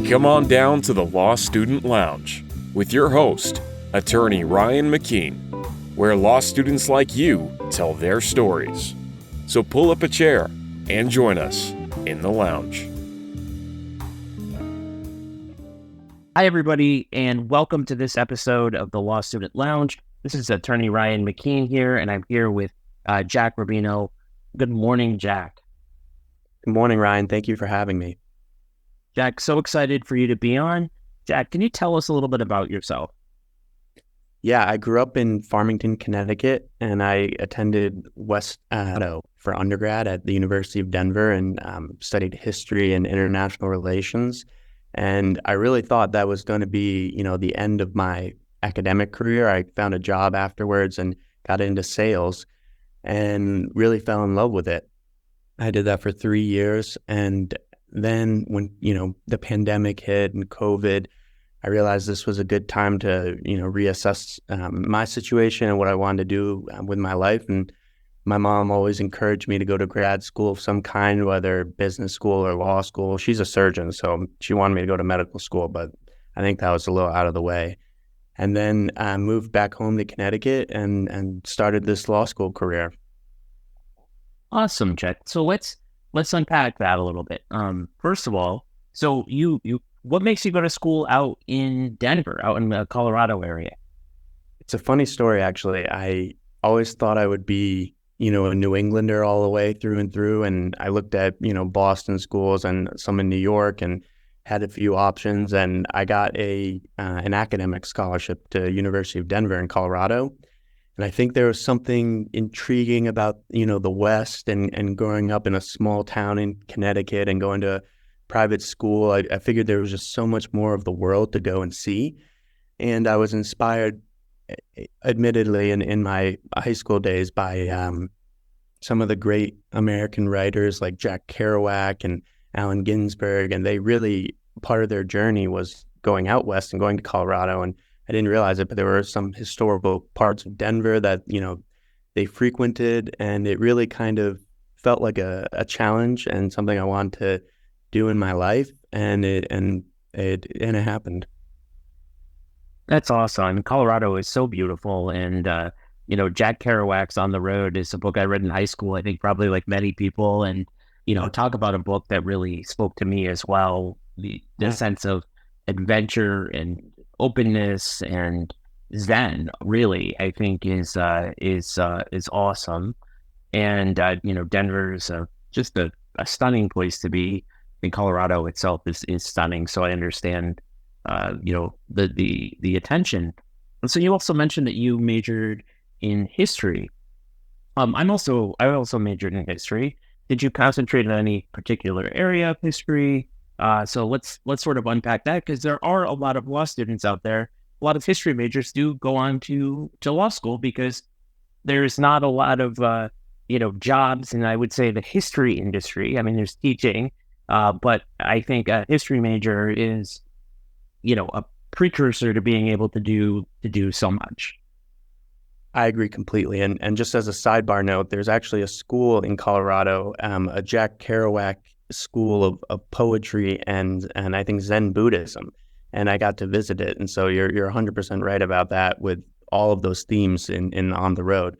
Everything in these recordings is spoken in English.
Come on down to the Law Student Lounge with your host, attorney Ryan McKeen, where law students like you tell their stories. So pull up a chair and join us in the lounge. Hi, everybody, and welcome to this episode of the Law Student Lounge. This is attorney Ryan McKeen here, and I'm here with Jack Rubino. Good morning, Jack. Good morning, Ryan. Thank you for having me. Jack, so excited for you to be on. Jack, can you tell us a little bit about yourself? Yeah, I grew up in Farmington, Connecticut, and I attended West for undergrad at the University of Denver and studied history and international relations. And I really thought that was going to be, the end of my academic career. I found a job afterwards and got into sales and really fell in love with it. I did that for 3 years. And then when, the pandemic hit and COVID, I realized this was a good time to, reassess my situation and what I wanted to do with my life. And my mom always encouraged me to go to grad school of some kind, whether business school or law school. She's a surgeon, so she wanted me to go to medical school, but I think that was a little out of the way. And then I moved back home to Connecticut and started this law school career. Awesome, Jack. So let's unpack that a little bit. First of all, so you what makes you go to school out in Denver, out in the Colorado area? It's a funny story, actually. I always thought I would be, a New Englander all the way through and through. And I looked at, Boston schools and some in New York and had a few options. And I got an academic scholarship to University of Denver in Colorado. And I think there was something intriguing about, the West and growing up in a small town in Connecticut and going to private school. I figured there was just so much more of the world to go and see. And I was inspired, admittedly, in my high school days by some of the great American writers like Jack Kerouac and Allen Ginsberg. And they really, part of their journey was going out west and going to Colorado. And I didn't realize it, but there were some historical parts of Denver that, they frequented, and it really kind of felt like a challenge and something I wanted to do in my life, and it happened. That's awesome. Colorado is so beautiful, and Jack Kerouac's On the Road is a book I read in high school, I think probably like many people, and talk about a book that really spoke to me as well. The sense of adventure and openness and Zen, really, I think is awesome. And Denver's just a stunning place to be. I think Colorado itself is stunning, so I understand the attention. And so you also mentioned that you majored in history. I also majored in history. Did you concentrate on any particular area of history? So let's sort of unpack that, because there are a lot of law students out there. A lot of history majors do go on to law school because there's not a lot of jobs in, I would say, the history industry. I mean, there's teaching, but I think a history major is a precursor to being able to do so much. I agree completely. And just as a sidebar note, there's actually a school in Colorado, a Jack Kerouac school of poetry and I think Zen Buddhism, and I got to visit it. And so you're 100% right about that, with all of those themes in On the Road.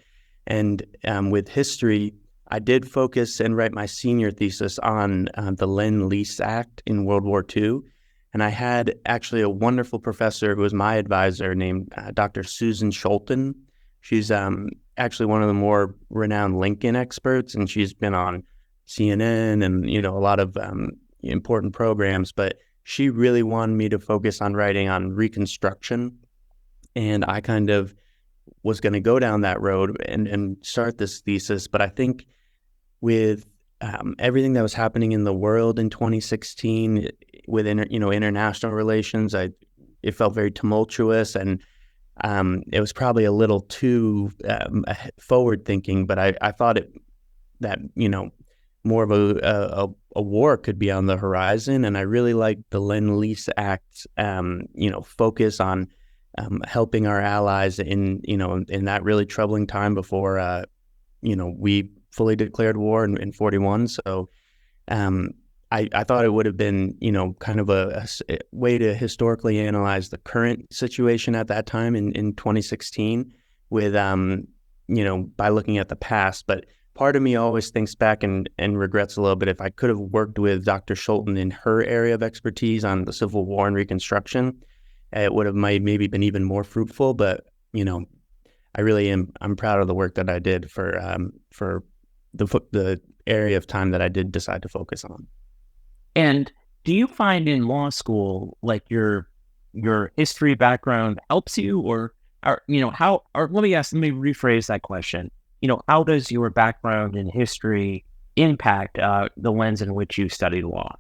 And with history, I did focus and write my senior thesis on the Lend-Lease Act in World War II. And I had actually a wonderful professor who was my advisor named Dr. Susan Scholten. She's actually one of the more renowned Lincoln experts, and she's been on CNN and, a lot of important programs, but she really wanted me to focus on writing on Reconstruction. And I kind of was going to go down that road and start this thesis. But I think with everything that was happening in the world in 2016 with, international relations, it felt very tumultuous, and it was probably a little too forward thinking, but I thought that more of a war could be on the horizon. And I really liked the Lend-Lease Act, focus on helping our allies in that really troubling time before, we fully declared war in 41. So I thought it would have been, kind of a way to historically analyze the current situation at that time in 2016 with, by looking at the past. But part of me always thinks back and regrets a little bit if I could have worked with Dr. Schulten in her area of expertise on the Civil War and Reconstruction. It would have maybe been even more fruitful. But, I really I'm proud of the work that I did for the area of time that I did decide to focus on. And do you find in law school, like your history background helps you, or let me rephrase that question. How does your background in history impact the lens in which you study law?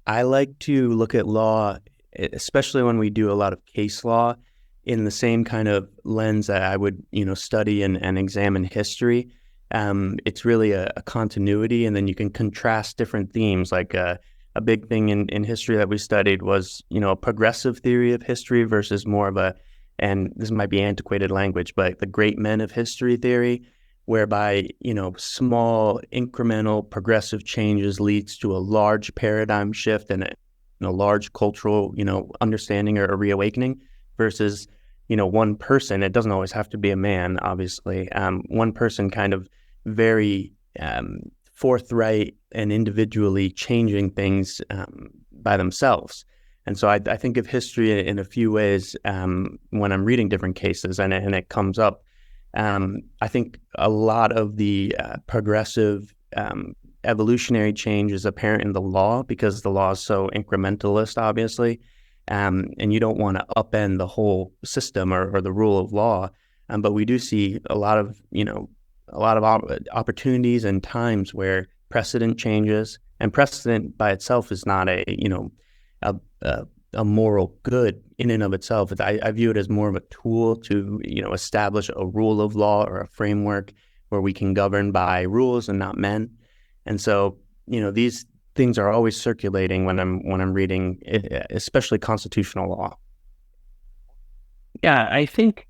I like to look at law, especially when we do a lot of case law, in the same kind of lens that I would, study and examine history. It's really a continuity, and then you can contrast different themes. Like a big thing in history that we studied was, a progressive theory of history versus more of and this might be antiquated language, but the great men of history theory, whereby, small incremental progressive changes leads to a large paradigm shift and a large cultural, understanding or a reawakening versus, one person. It doesn't always have to be a man, obviously. One person kind of very forthright and individually changing things by themselves. And so I think of history in a few ways when I'm reading different cases and it comes up. I think a lot of the progressive evolutionary change is apparent in the law because the law is so incrementalist, obviously. And you don't want to upend the whole system or the rule of law. But we do see a lot of opportunities and times where precedent changes, and precedent by itself is not a moral good in and of itself. I view it as more of a tool to, establish a rule of law or a framework where we can govern by rules and not men. And so, these things are always circulating when I'm reading, especially constitutional law. Yeah, I think,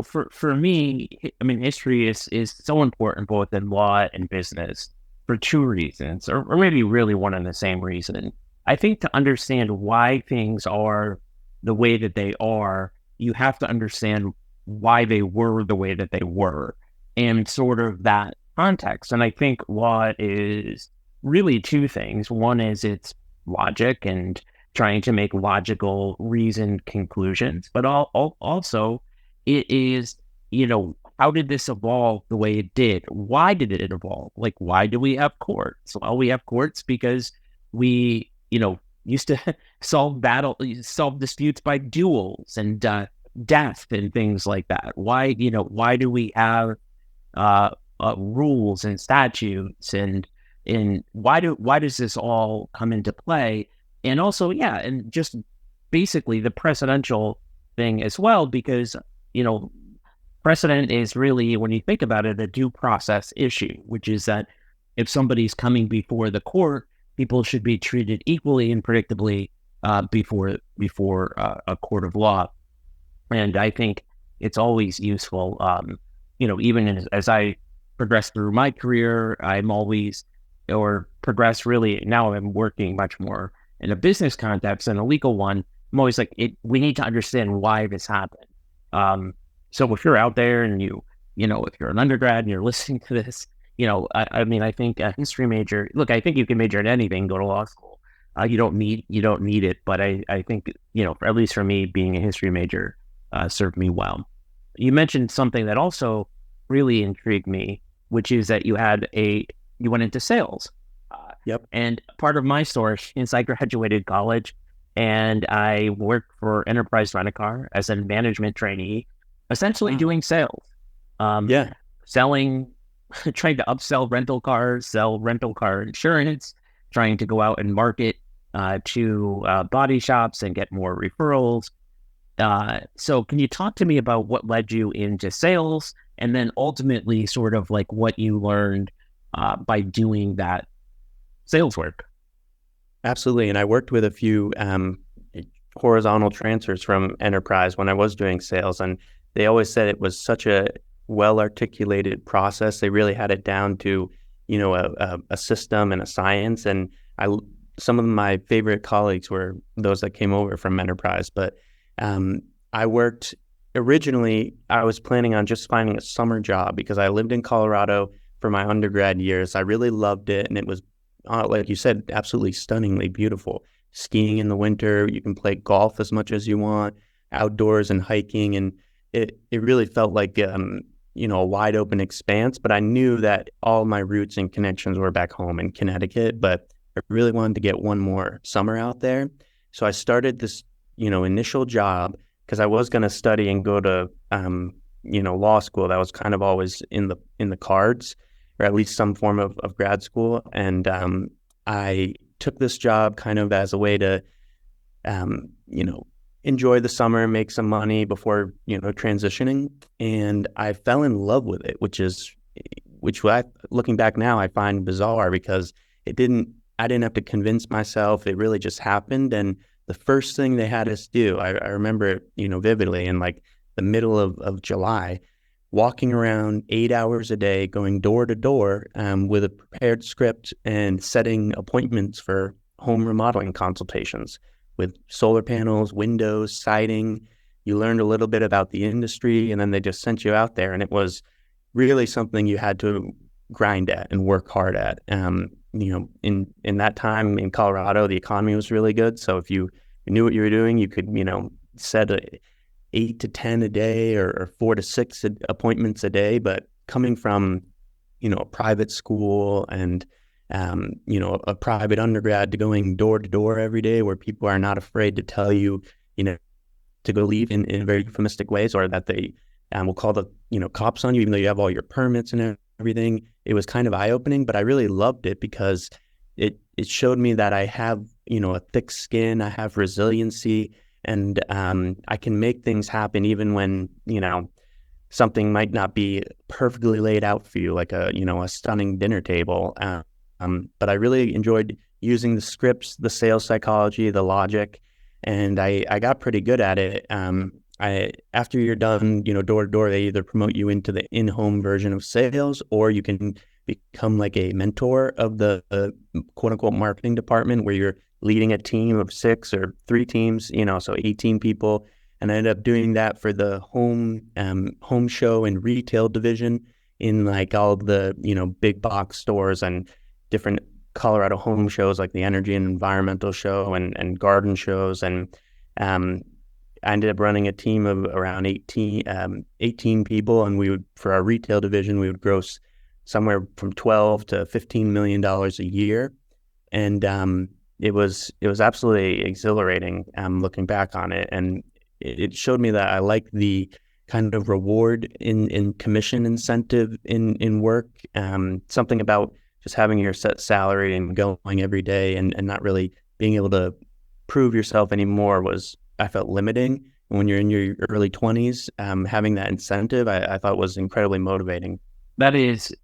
for me, history is so important both in law and business for two reasons, or maybe really one and the same reason. I think to understand why things are the way that they are, you have to understand why they were the way that they were and sort of that context. And I think law is really two things. One is it's logic and trying to make logical, reasoned conclusions, but also it is, how did this evolve the way it did? Why did it evolve? Like, why do we have courts? Well, we have courts because we, used to solve disputes by duels and death and things like that. Why do we have rules and statutes and why does this all come into play? And also, and just basically the precedential thing as well, because, precedent is really, when you think about it, a due process issue, which is that if somebody's coming before the court, people should be treated equally and predictably before a court of law. And I think it's always useful, even as I progress through my career, now I'm working much more in a business context than a legal one. I'm always like, we need to understand why this happened. So if you're out there and if you're an undergrad and you're listening to this, I think a history major, look, I think you can major in anything, go to law school. You don't need it. But I think, at least for me, being a history major served me well. You mentioned something that also really intrigued me, which is that you went into sales. Yep. And part of my story is I graduated college and I worked for Enterprise Rent-A-Car as a management trainee, essentially doing sales. Selling, trying to upsell rental cars, sell rental car insurance, trying to go out and market to body shops and get more referrals. So can you talk to me about what led you into sales and then ultimately sort of like what you learned by doing that sales work? Absolutely. And I worked with a few horizontal transfers from Enterprise when I was doing sales. And they always said it was such a well-articulated process. They really had it down to, a system and a science. And some of my favorite colleagues were those that came over from enterprise. But I worked originally, I was planning on just finding a summer job because I lived in Colorado for my undergrad years. I really loved it. And it was, like you said, absolutely stunningly beautiful. Skiing in the winter, you can play golf as much as you want, outdoors and hiking. And it really felt like, a wide open expanse. But I knew that all my roots and connections were back home in Connecticut. But I really wanted to get one more summer out there. So I started this, initial job because I was going to study and go to, law school. That was kind of always in the cards, or at least some form of grad school. And I took this job kind of as a way to, enjoy the summer, make some money before, transitioning. And I fell in love with it, which looking back now, I find bizarre because I didn't have to convince myself. It really just happened. And the first thing they had us do, I remember it, vividly, in like the middle of July, walking around 8 hours a day, going door to door with a prepared script and setting appointments for home remodeling consultations with solar panels, windows, siding. You learned a little bit about the industry, and then they just sent you out there. And it was really something you had to grind at and work hard at. In that time in Colorado, the economy was really good. So if you knew what you were doing, you could, set 8 to 10 a day or 4 to 6 appointments a day. But coming from, a private school and, a private undergrad to going door to door every day where people are not afraid to tell you, to go leave in very euphemistic ways, or that they will call the, cops on you, even though you have all your permits and everything. It was kind of eye-opening, but I really loved it because it showed me that I have, a thick skin, I have resiliency, and I can make things happen even when, something might not be perfectly laid out for you, like a stunning dinner table. But I really enjoyed using the scripts, the sales psychology, the logic, and I got pretty good at it. After you're done, door to door, they either promote you into the in-home version of sales, or you can become like a mentor of the quote unquote marketing department, where you're leading a team of 6 or 3 teams, so 18 people. And I ended up doing that for the home show and retail division in like all of the, big box stores and different Colorado home shows like the energy and environmental show and garden shows. And I ended up running a team of around 18 people. And for our retail division, we would gross somewhere from $12 to $15 million a year. And it was absolutely exhilarating looking back on it. And it showed me that I like the kind of reward in commission incentive in work. Something about just having your set salary and going every day and not really being able to prove yourself anymore I felt limiting. When you're in your early 20s, having that incentive, I thought was incredibly motivating. That is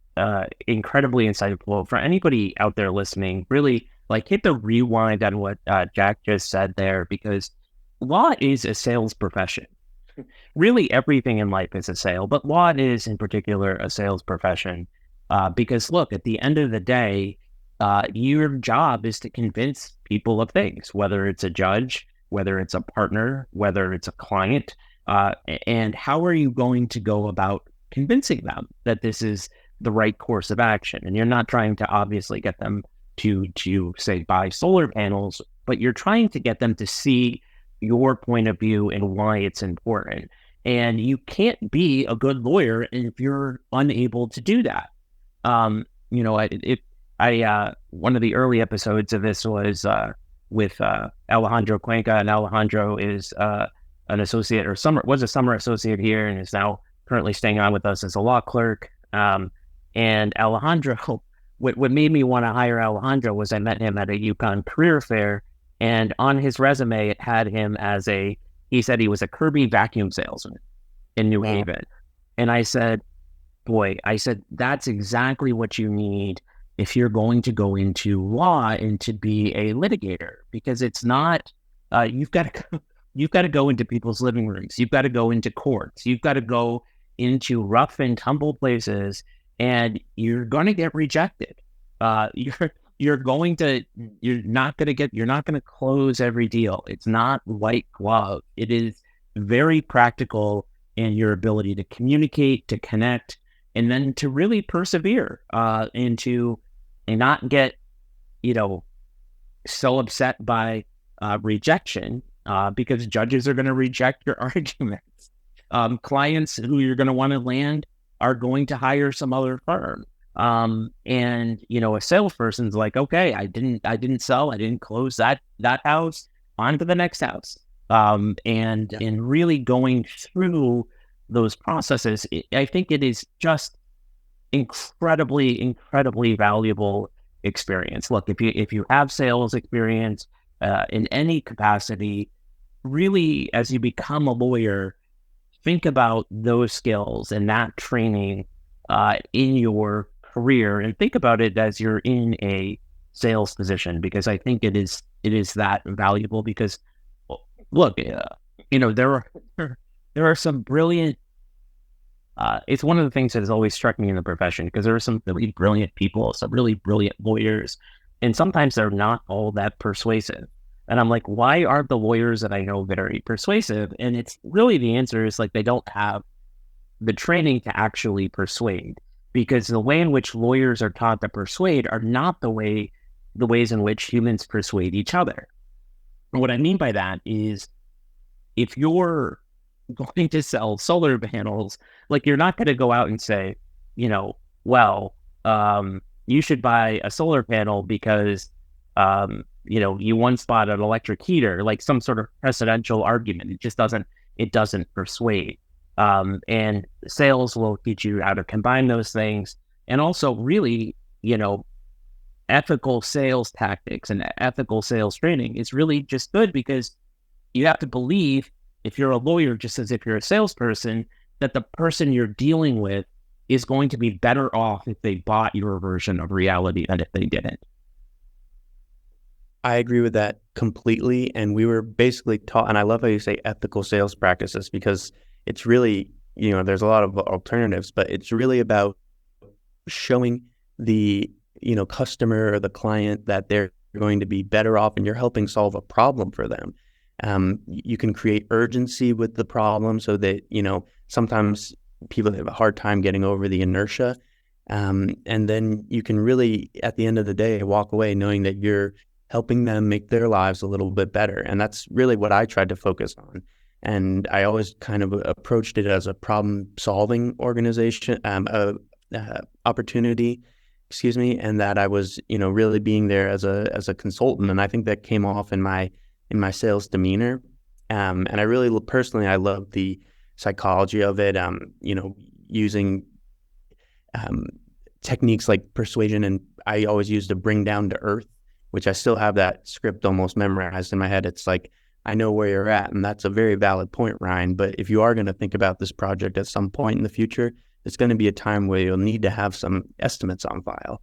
incredibly insightful for anybody out there listening. Really, like, hit the rewind on what Jack just said there, because law is a sales profession. Really, everything in life is a sale, but law is in particular a sales profession. Because look, at the end of the day, your job is to convince people of things, whether it's a judge, whether it's a partner, whether it's a client, and how are you going to go about convincing them that this is the right course of action? And you're not trying to obviously get them to say buy solar panels, but you're trying to get them to see your point of view and why it's important. And you can't be a good lawyer if you're unable to do that. One of the early episodes of this was with Alejandro Cuenca, and Alejandro is an associate was a summer associate here and is now currently staying on with us as a law clerk. And Alejandro, what made me want to hire Alejandro was I met him at a UConn career fair, and on his resume it had him he said he was a Kirby vacuum salesman in New Haven. And I said, that's exactly what you need if you're going to go into law and to be a litigator, because it's not, you've got to go into people's living rooms. You've got to go into courts. You've got to go into rough and tumble places and you're going to get rejected. You're not going to close every deal. It's not white glove. It is very practical in your ability to communicate, to connect, and then to really persevere, and not get, so upset by rejection, because judges are going to reject your arguments. Clients who you're going to want to land are going to hire some other firm. And a salesperson's like, okay, I didn't sell, I didn't close that house, on to the next house. And really going through those processes, I think it is just incredibly, incredibly valuable experience. Look, if you have sales experience in any capacity, really, as you become a lawyer, think about those skills and that training in your career, and think about it as you're in a sales position, because I think it is that valuable. Because look, there are some brilliant. It's one of the things that has always struck me in the profession, because there are some really brilliant people, some really brilliant lawyers, and sometimes they're not all that persuasive. And I'm like, why aren't the lawyers that I know very persuasive? And it's really, the answer is like, they don't have the training to actually persuade, because the way in which lawyers are taught to persuade are not the ways in which humans persuade each other. And what I mean by that is, if you're going to sell solar panels, like, you're not going to go out and say, well, you should buy a solar panel because, you once bought an electric heater, like some sort of precedential argument. It just doesn't persuade. And sales will teach you how to combine those things. And also really, ethical sales tactics and ethical sales training is really just good, because you have to believe, if you're a lawyer, just as if you're a salesperson, that the person you're dealing with is going to be better off if they bought your version of reality than if they didn't. I agree with that completely. And we were basically taught, and I love how you say ethical sales practices, because it's really, there's a lot of alternatives, but it's really about showing the, customer or the client that they're going to be better off, and you're helping solve a problem for them. You can create urgency with the problem, so that, sometimes people have a hard time getting over the inertia. And then you can really, at the end of the day, walk away knowing that you're helping them make their lives a little bit better. And that's really what I tried to focus on. And I always kind of approached it as a problem-solving organization, opportunity, and that I was, really being there as a consultant. And I think that came off in my sales demeanor. And I really, personally, I love the psychology of it, using techniques like persuasion. And I always used to bring down to earth, which I still have that script almost memorized in my head. It's like, I know where you're at. And that's a very valid point, Ryan. But if you are going to think about this project at some point in the future, it's going to be a time where you'll need to have some estimates on file.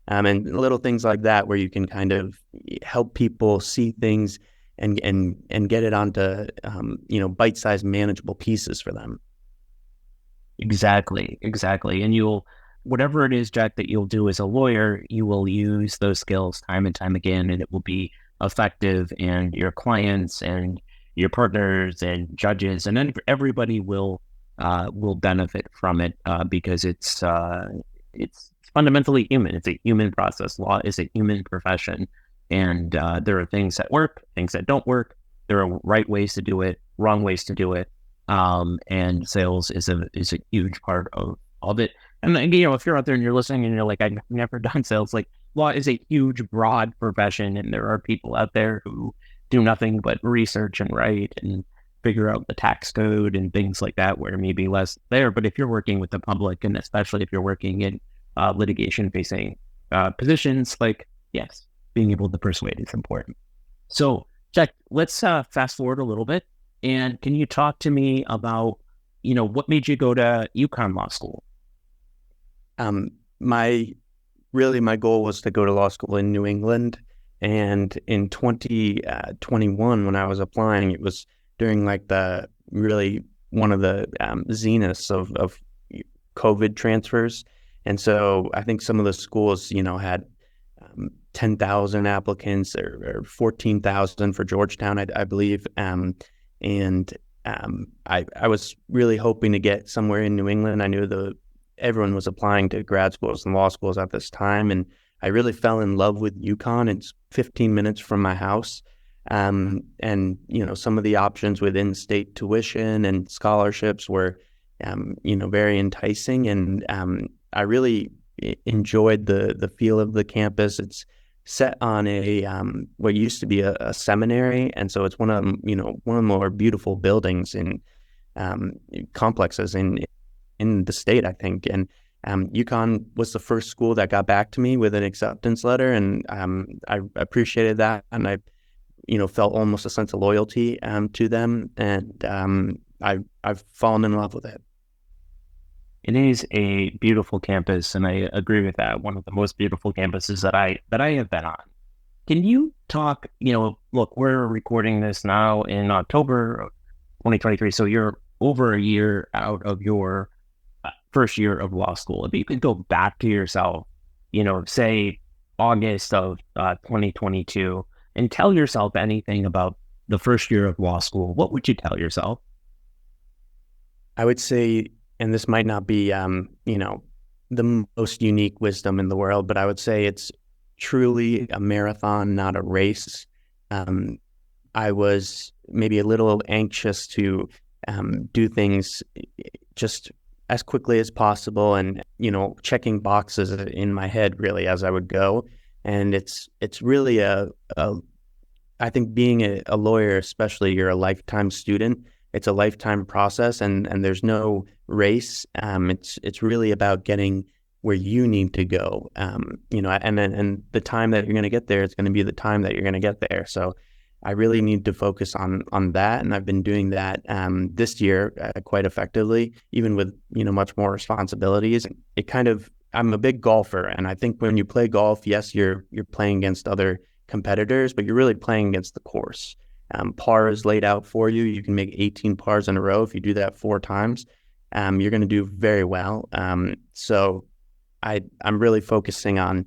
And little things like that, where you can kind of help people see things and get it onto, bite-sized manageable pieces for them. Exactly. And whatever it is, Jack, that you'll do as a lawyer, you will use those skills time and time again, and it will be effective, and your clients and your partners and judges and then everybody will benefit from it, because it's fundamentally human. It's a human process. Law is a human profession, and there are things that work, things that don't work. There are right ways to do it, wrong ways to do it, and sales is a huge part of it. And if you're out there and you're listening and you're like, I've never done sales, like, law is a huge, broad profession, and there are people out there who do nothing but research and write and figure out the tax code and things like that, where maybe less there. But if you're working with the public, and especially if you're working in litigation-facing positions, like, yes, being able to persuade is important. So, Jack, let's fast forward a little bit, and can you talk to me about, what made you go to UConn Law School? My goal was to go to law school in New England. And in 2021, when I was applying, it was during like one of the zeniths of COVID transfers. And so I think some of the schools, had 10,000 applicants or 14,000 for Georgetown, I believe. And I was really hoping to get somewhere in New England. I knew everyone was applying to grad schools and law schools at this time. And I really fell in love with UConn. It's 15 minutes from my house. And, some of the options with in-state tuition and scholarships were, very enticing. And I really enjoyed the feel of the campus. It's set on a what used to be a seminary, and so it's one of the more beautiful buildings in complexes in the state, I think. And UConn was the first school that got back to me with an acceptance letter, and I appreciated that, and I felt almost a sense of loyalty to them, and I've fallen in love with it. It is a beautiful campus, and I agree with that. One of the most beautiful campuses that I have been on. Can you talk, look, we're recording this now in October of 2023, so you're over a year out of your first year of law school. If you could go back to yourself, say August of 2022, and tell yourself anything about the first year of law school, what would you tell yourself? I would say, and this might not be, the most unique wisdom in the world, but I would say it's truly a marathon, not a race. I was maybe a little anxious to do things just as quickly as possible, and checking boxes in my head really as I would go. And it's really I think being a lawyer, especially, you're a lifetime student. It's a lifetime process, and there's no race. It's really about getting where you need to go. And the time that you're going to get there is going to be the time that you're going to get there. So I really need to focus on that, and I've been doing that this year quite effectively, even with much more responsibilities. I'm a big golfer, and I think when you play golf, yes, you're playing against other competitors, but you're really playing against the course. Par is laid out for you. You can make 18 pars in a row. If you do that 4 times, you're going to do very well. So I'm really focusing on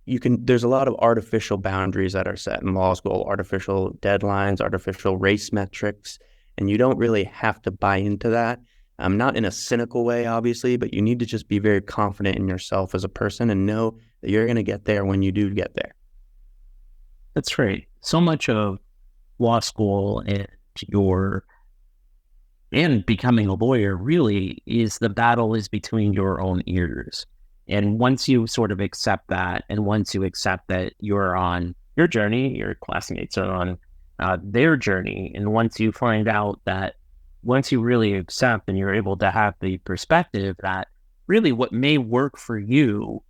there's a lot of artificial boundaries that are set in law school, artificial deadlines, artificial race metrics, and you don't really have to buy into that. Not in a cynical way, obviously, but you need to just be very confident in yourself as a person and know that you're going to get there when you do get there. That's great. So much of law school and becoming a lawyer really is the battle is between your own ears. And once you sort of accept that, and once you accept that you're on your journey, your classmates are on their journey, and once you find out that once you really accept and you're able to have the perspective that really what may work for you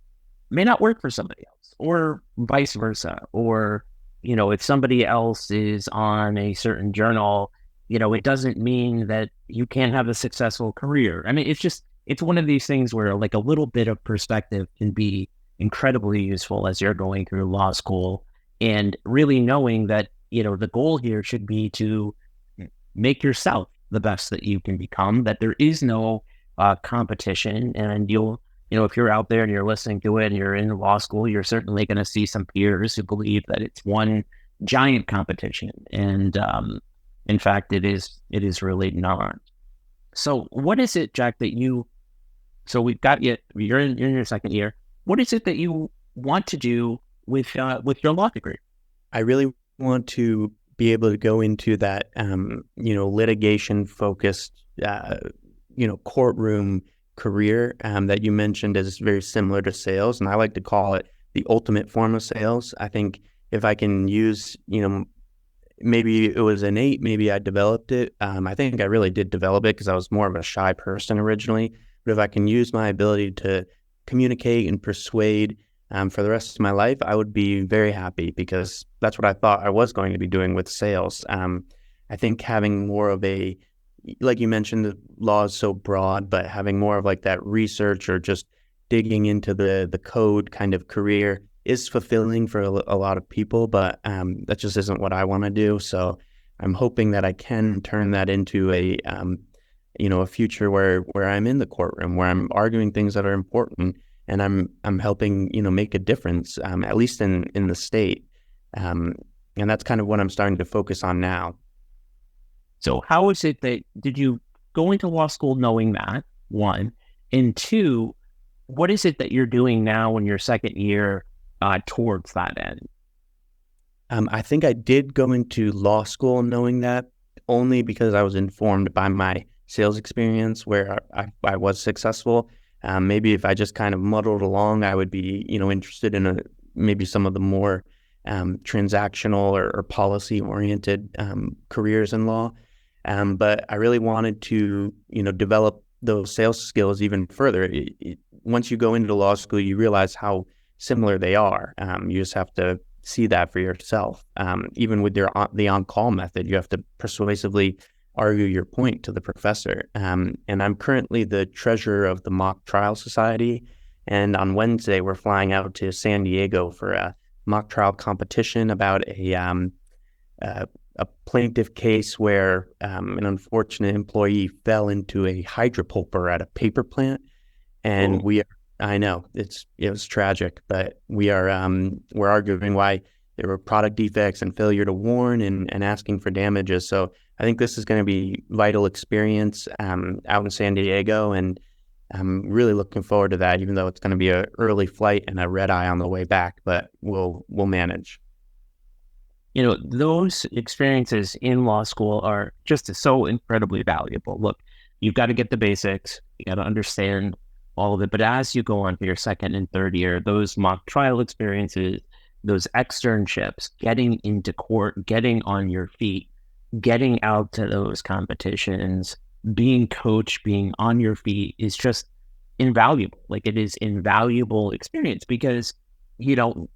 may not work for somebody else, or vice versa, or if somebody else is on a certain journal, it doesn't mean that you can't have a successful career. I mean, it's one of these things where like a little bit of perspective can be incredibly useful as you're going through law school, and really knowing that, the goal here should be to make yourself the best that you can become, that there is no competition. And if you're out there and you're listening to it and you're in law school, you're certainly going to see some peers who believe that it's one giant competition. And in fact, it is really not. So what is it, Jack, so we've got you're in your second year. What is it that you want to do with your law degree? I really want to be able to go into that, litigation focused, courtroom career that you mentioned is very similar to sales. And I like to call it the ultimate form of sales. I think if I can use, maybe it was innate, maybe I developed it. I think I really did develop it because I was more of a shy person originally. But if I can use my ability to communicate and persuade for the rest of my life, I would be very happy, because that's what I thought I was going to be doing with sales. I think having more of like you mentioned, the law is so broad, but having more of like that research or just digging into the code kind of career is fulfilling for a lot of people, but that just isn't what I want to do. So I'm hoping that I can turn that into a a future where I'm in the courtroom, where I'm arguing things that are important, and I'm helping, make a difference, at least in the state. And that's kind of what I'm starting to focus on now. So how is it that, did you go into law school knowing that, one? And two, what is it that you're doing now in your second year towards that end? I think I did go into law school knowing that, only because I was informed by my sales experience where I was successful. Maybe if I just kind of muddled along, I would be, interested in maybe some of the more transactional or policy-oriented careers in law. But I really wanted to, develop those sales skills even further. Once you go into law school, you realize how similar they are. You just have to see that for yourself. Even with the on-call method, you have to persuasively argue your point to the professor. And I'm currently the treasurer of the Mock Trial Society. And on Wednesday, we're flying out to San Diego for a mock trial competition about a plaintiff case where an unfortunate employee fell into a hydropulper at a paper plant. And I know it was tragic, but we're arguing why there were product defects and failure to warn and asking for damages. So I think this is going to be vital experience out in San Diego, and I'm really looking forward to that, even though it's going to be an early flight and a red eye on the way back, but we'll manage. Those experiences in law school are just so incredibly valuable. Look, you've got to get the basics, you got to understand all of it. But as you go on to your second and third year, those mock trial experiences, those externships, getting into court, getting on your feet, getting out to those competitions, being coached, being on your feet is just invaluable. Like, it is invaluable experience because,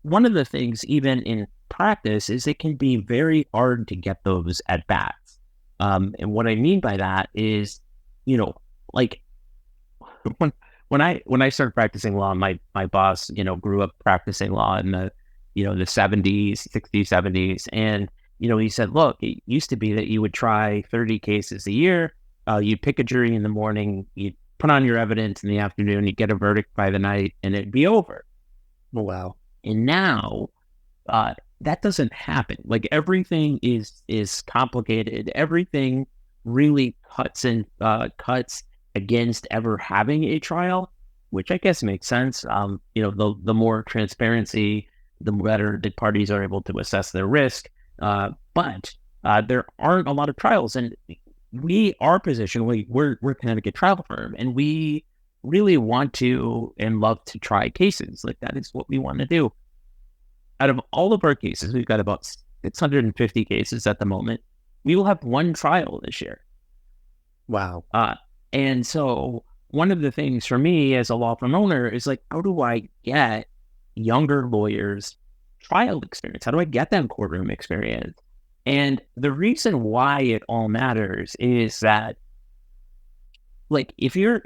one of the things even in practice is it can be very hard to get those at bats. And what I mean by that is, like when I started practicing law, my boss, grew up practicing law in the 70s, 60s, 70s. And, he said, look, it used to be that you would try 30 cases a year. You'd pick a jury in the morning, you'd put on your evidence in the afternoon, you'd get a verdict by the night, and it'd be over. Oh, wow. And now that doesn't happen. Like, everything is complicated. Everything really cuts against ever having a trial, which I guess makes sense. The more transparency, the better the parties are able to assess their risk. But there aren't a lot of trials, and our position, we're a Connecticut trial firm, and we really want to and love to try cases. Like, that is what we want to do. Out of all of our cases, we've got about 650 cases at the moment. We will have one trial this year. Wow. And so one of the things for me as a law firm owner is like, how do I get younger lawyers trial experience? How do I get them courtroom experience? And the reason why it all matters is that, like, if you're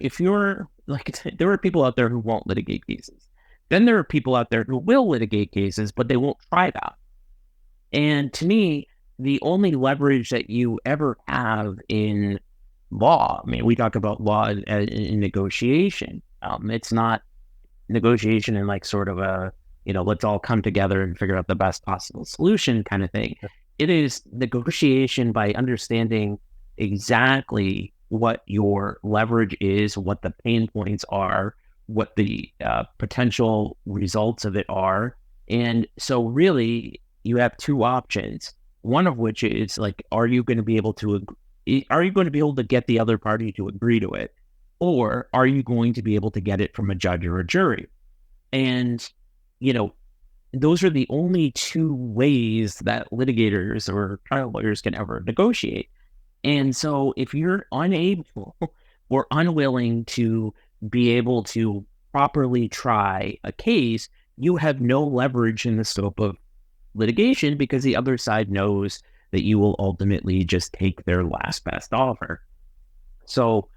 like, there are people out there who won't litigate cases. Then there are people out there who will litigate cases, but they won't try that. And to me, the only leverage that you ever have in law, I mean, we talk about law in negotiation. It's not negotiation in like sort of a, let's all come together and figure out the best possible solution kind of thing. It is negotiation by understanding exactly what your leverage is, what the pain points are, what the potential results of it are. And so really you have two options, one of which is like, are you going to be able to get the other party to agree to it? Or are you going to be able to get it from a judge or a jury? And, those are the only two ways that litigators or trial lawyers can ever negotiate. And so if you're unable or unwilling to be able to properly try a case, you have no leverage in the scope of litigation because the other side knows that you will ultimately just take their last best offer. So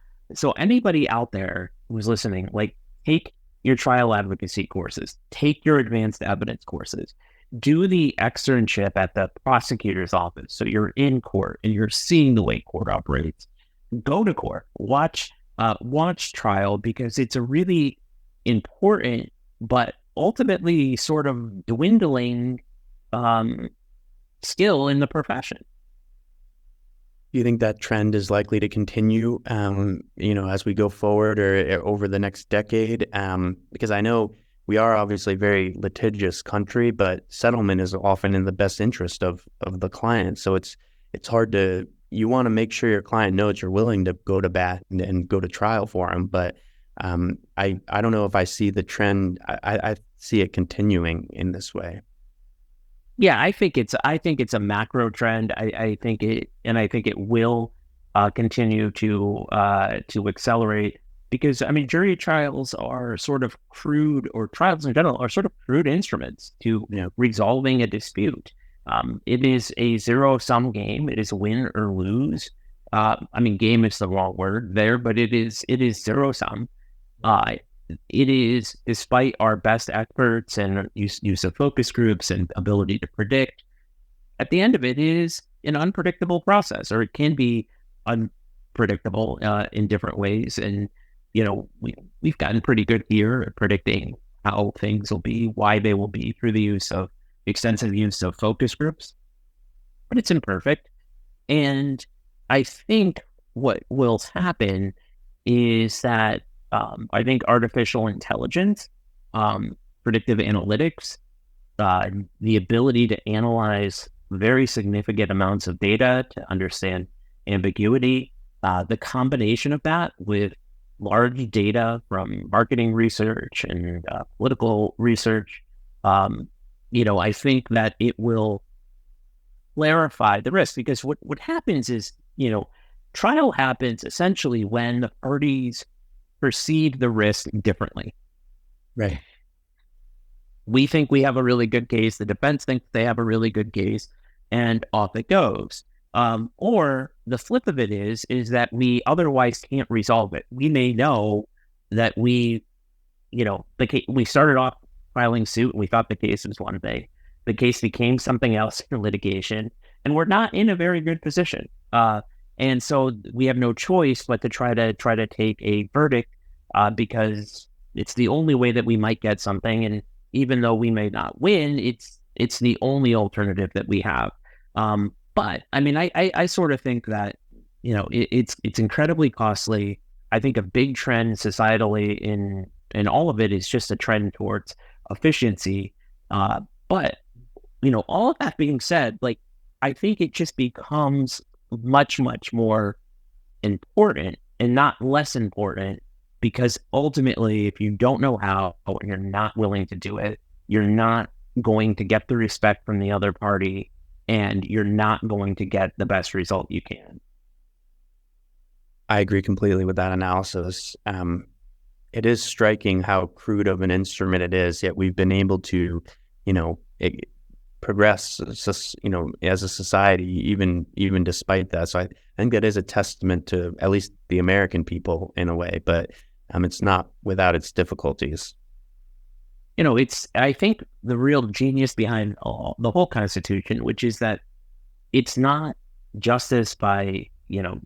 anybody out there who's listening, like, take your trial advocacy courses, take your advanced evidence courses, do the externship at the prosecutor's office. So you're in court and you're seeing the way court operates. go to court, watch trial, because it's a really important but ultimately sort of dwindling skill in the profession. Do you think that trend is likely to continue, as we go forward or over the next decade? Because I know we are obviously a very litigious country, but settlement is often in the best interest of the client. So it's hard you want to make sure your client knows you're willing to go to bat and go to trial for them. But I don't know if I see the trend. I see it continuing in this way. Yeah, I think it's a macro trend. I think it will continue to accelerate, because I mean, jury trials are sort of crude, or trials in general are sort of crude instruments to resolving a dispute. It is a zero-sum game. It is win or lose. I mean, game is the wrong word there, but it is zero-sum. It is, despite our best efforts and use of focus groups and ability to predict, at the end of it is an unpredictable process, or it can be unpredictable in different ways. And, we've gotten pretty good here at predicting how things will be, why they will be, through the extensive use of focus groups, but it's imperfect. And I think what will happen is that I think artificial intelligence, predictive analytics, the ability to analyze very significant amounts of data to understand ambiguity, the combination of that with large data from marketing research and political research, I think that it will clarify the risk. Because what happens is, trial happens essentially when the parties perceive the risk differently. Right. We think we have a really good case. The defense thinks they have a really good case, and off it goes. Or the flip of it is that we otherwise can't resolve it. We may know that we started off filing suit and we thought the case was one thing. The case became something else in litigation, and we're not in a very good position. And so we have no choice but to try to take a verdict, because it's the only way that we might get something. And even though we may not win, it's the only alternative that we have. But I mean, I sort of think that it's incredibly costly. I think a big trend societally in all of it is just a trend towards efficiency. But all of that being said, like, I think it just becomes much, much more important and not less important, because ultimately, if you don't know how and you're not willing to do it, you're not going to get the respect from the other party, and you're not going to get the best result you can. I agree completely with that analysis. It is striking how crude of an instrument it is, yet we've been able to, progress, as a society, even despite that. So I think that is a testament to at least the American people in a way, but it's not without its difficulties. I think the real genius behind the whole Constitution, which is that it's not justice by,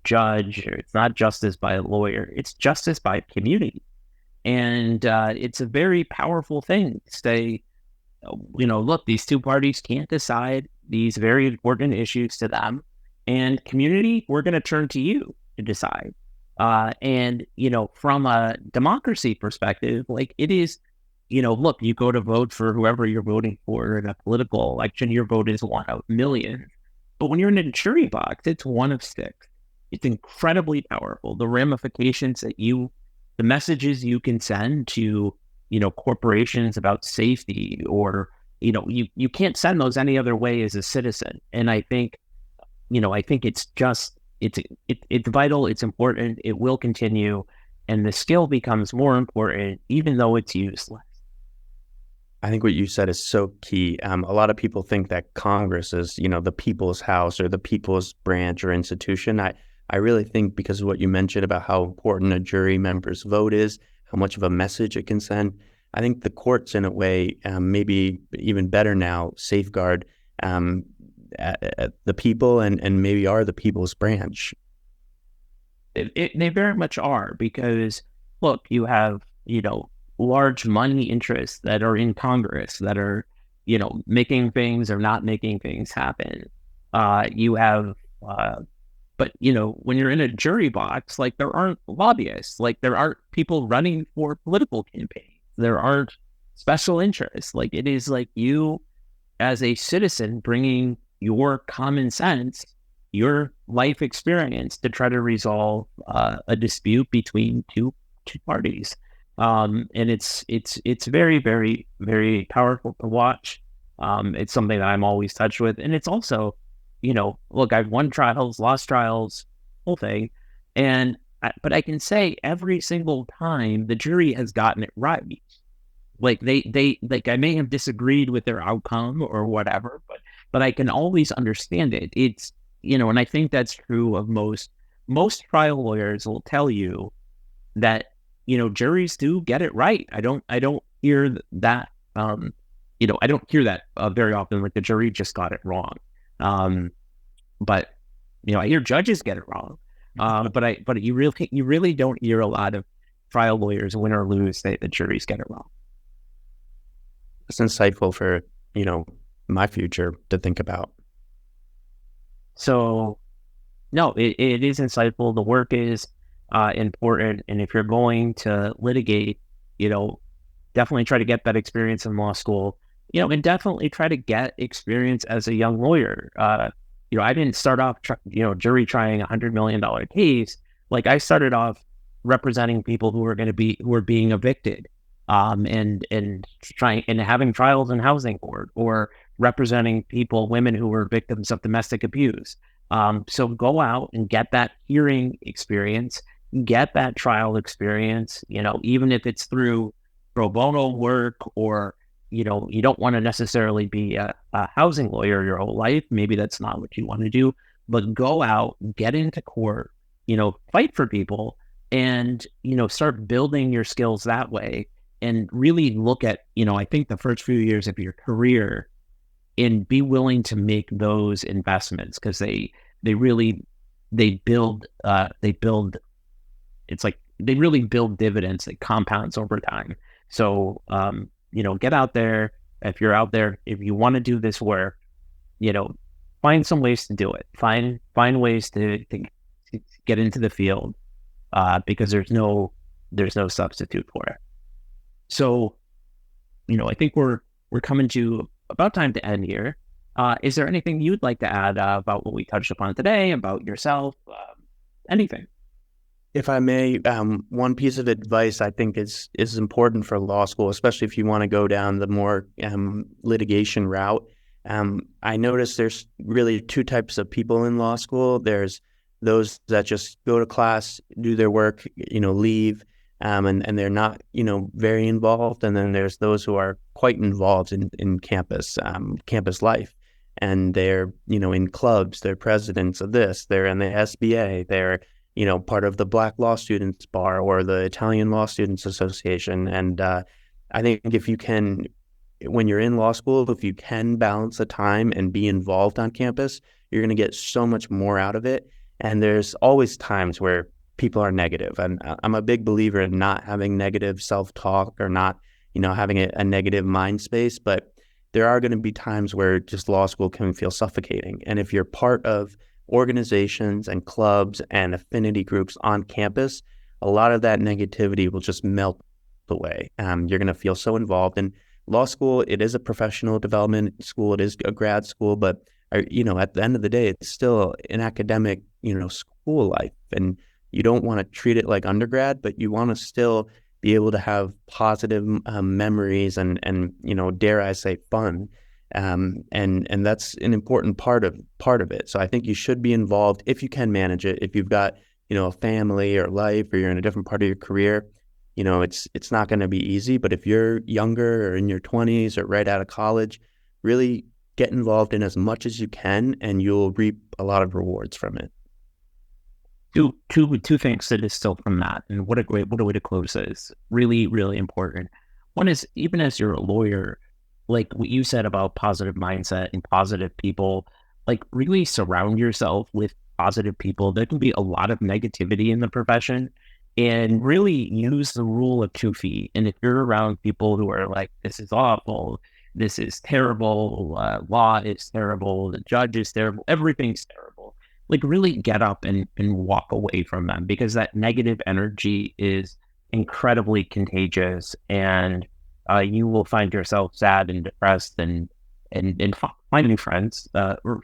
judge, or it's not justice by a lawyer, it's justice by community. And it's a very powerful thing to say, look, these two parties can't decide these very important issues to them, and community, we're going to turn to you to decide. And from a democracy perspective, like, it is, look, you go to vote for whoever you're voting for in a political election, your vote is one of millions. But when you're in a jury box, it's one of 6. It's incredibly powerful. The ramifications the messages you can send to, corporations about safety, or, you can't send those any other way as a citizen. And I think, it's vital, it's important, it will continue, and the skill becomes more important, even though it's useless. I think what you said is so key. A lot of people think that Congress is, the people's house or the people's branch or institution. I really think, because of what you mentioned about how important a jury member's vote is, how much of a message it can send, I think the courts, in a way, maybe even better now, safeguard the people and maybe are the people's branch. They very much are, because look, you have, large money interests that are in Congress that are, making things or not making things happen. You have, but when you're in a jury box, like, there aren't lobbyists, like, there aren't people running for political campaigns, there aren't special interests. Like, it is like you as a citizen bringing your common sense, your life experience to try to resolve a dispute between two parties. And it's very, very, very powerful to watch. It's something that I'm always touched with. And it's also, look, I've won trials, lost trials, whole thing. But I can say every single time the jury has gotten it right. Like, they like, I may have disagreed with their outcome or whatever, but I can always understand it. It's, and I think that's true of most trial lawyers will tell you that, juries do get it right. I don't hear that, I don't hear that very often, like the jury just got it wrong. But, I hear judges get it wrong. But you really don't hear a lot of trial lawyers, win or lose, say the juries get it wrong. It's insightful for, my future to think about. So, no, it is insightful. The work is important. And if you're going to litigate, definitely try to get that experience in law school, and definitely try to get experience as a young lawyer. I didn't start off, jury trying $100 million case. Like, I started off representing people who were being evicted, and trying and having trials in housing court, or representing women who were victims of domestic abuse. So go out and get that hearing experience, get that trial experience, even if it's through pro bono work, or, you don't want to necessarily be a housing lawyer your whole life. Maybe that's not what you want to do, but go out, get into court, fight for people, and, start building your skills that way, and really look at, I think the first few years of your career, and be willing to make those investments, because they build it's like they really build dividends that compounds over time. So, get out there. If you're out there, if you want to do this work, find some ways to do it. Find ways to get into the field, because there's no substitute for it. So, I think we're coming to about time to end here. Is there anything you'd like to add about what we touched upon today, about yourself, anything? If I may, one piece of advice I think is important for law school, especially if you want to go down the more litigation route. I noticed there's really two types of people in law school. There's those that just go to class, do their work, leave, and they're not, very involved. And then there's those who are quite involved in campus life. And they're, in clubs, they're presidents of this, they're in the SBA, they're, part of the Black Law Students Bar or the Italian Law Students Association. And I think if you can, when you're in law school, if you can balance the time and be involved on campus, you're going to get so much more out of it. And there's always times where people are negative. And I'm a big believer in not having negative self-talk, or not, having a negative mind space. But there are going to be times where just law school can feel suffocating. And if you're part of organizations and clubs and affinity groups on campus, a lot of that negativity will just melt away. You're going to feel so involved. And law school, it is a professional development school. It is a grad school, but at the end of the day, it's still an academic, school life. And you don't want to treat it like undergrad, but you want to still be able to have positive memories and dare I say, fun. And that's an important part of it. So I think you should be involved if you can manage it. If you've got, a family or life, or you're in a different part of your career, it's not going to be easy. But if you're younger or in your 20s or right out of college, really get involved in as much as you can, and you'll reap a lot of rewards from it. Two things to distill from that, and what a way to close this. Really, really important. One is, even as you're a lawyer, like what you said about positive mindset and positive people, like really surround yourself with positive people. There can be a lot of negativity in the profession, and really use the rule of 2 feet. And if you're around people who are like, this is awful, this is terrible, law is terrible, the judge is terrible, everything's terrible, like really get up and walk away from them, because that negative energy is incredibly contagious, and you will find yourself sad and depressed and find new friends,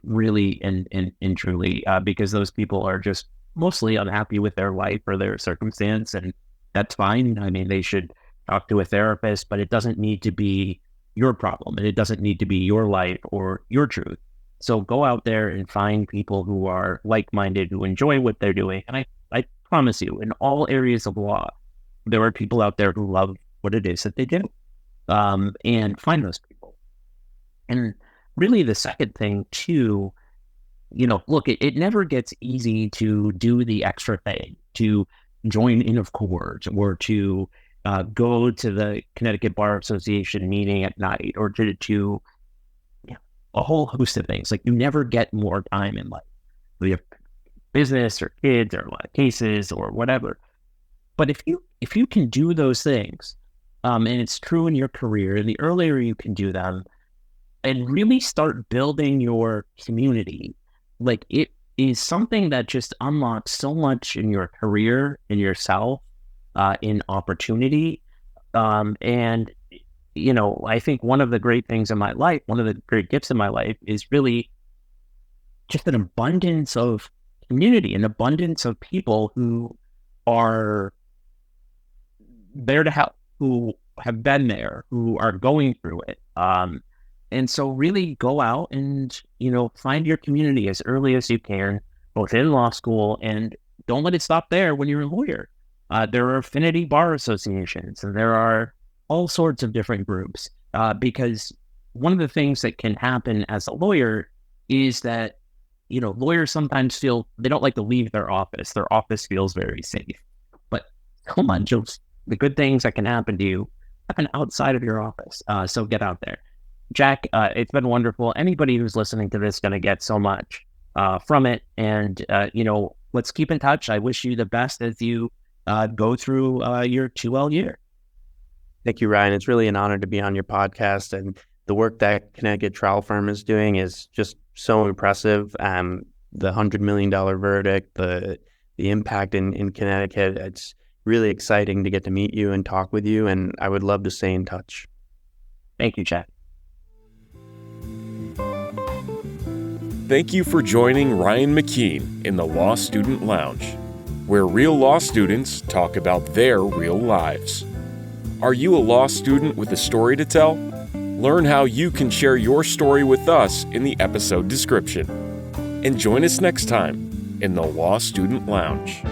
really and truly, because those people are just mostly unhappy with their life or their circumstance, and that's fine. I mean, they should talk to a therapist, but it doesn't need to be your problem, and it doesn't need to be your life or your truth. So go out there and find people who are like-minded, who enjoy what they're doing. And I promise you, in all areas of law, there are people out there who love what it is that they do, and find those people. And really the second thing too, look, it never gets easy to do the extra thing, to join in of court, or to go to the Connecticut Bar Association meeting at night, or to a whole host of things. Like, you never get more time in life. We have business or kids or a lot of cases or whatever. But if you can do those things, and it's true in your career, and the earlier you can do them, and really start building your community, like, it is something that just unlocks so much in your career, in yourself, in opportunity. And, I think one of the great things in my life, one of the great gifts in my life, is really just an abundance of community, an abundance of people who are there to help, who have been there, who are going through it. And so really go out and, find your community as early as you can, both in law school, and don't let it stop there when you're a lawyer. There are affinity bar associations, and there are all sorts of different groups, because one of the things that can happen as a lawyer is that, lawyers sometimes feel they don't like to leave their office. Their office feels very safe. But come on, Jules, the good things that can happen to you happen outside of your office. So get out there. Jack, it's been wonderful. Anybody who's listening to this is going to get so much from it. And, let's keep in touch. I wish you the best as you go through your 2L year. Thank you, Ryan. It's really an honor to be on your podcast, and the work that Connecticut Trial Firm is doing is just so impressive. The $100 million verdict, the impact in Connecticut, it's really exciting to get to meet you and talk with you, and I would love to stay in touch. Thank you, Jack. Thank you for joining Ryan McKeen in the Law Student Lounge, where real law students talk about their real lives. Are you a law student with a story to tell? Learn how you can share your story with us in the episode description. And join us next time in the Law Student Lounge.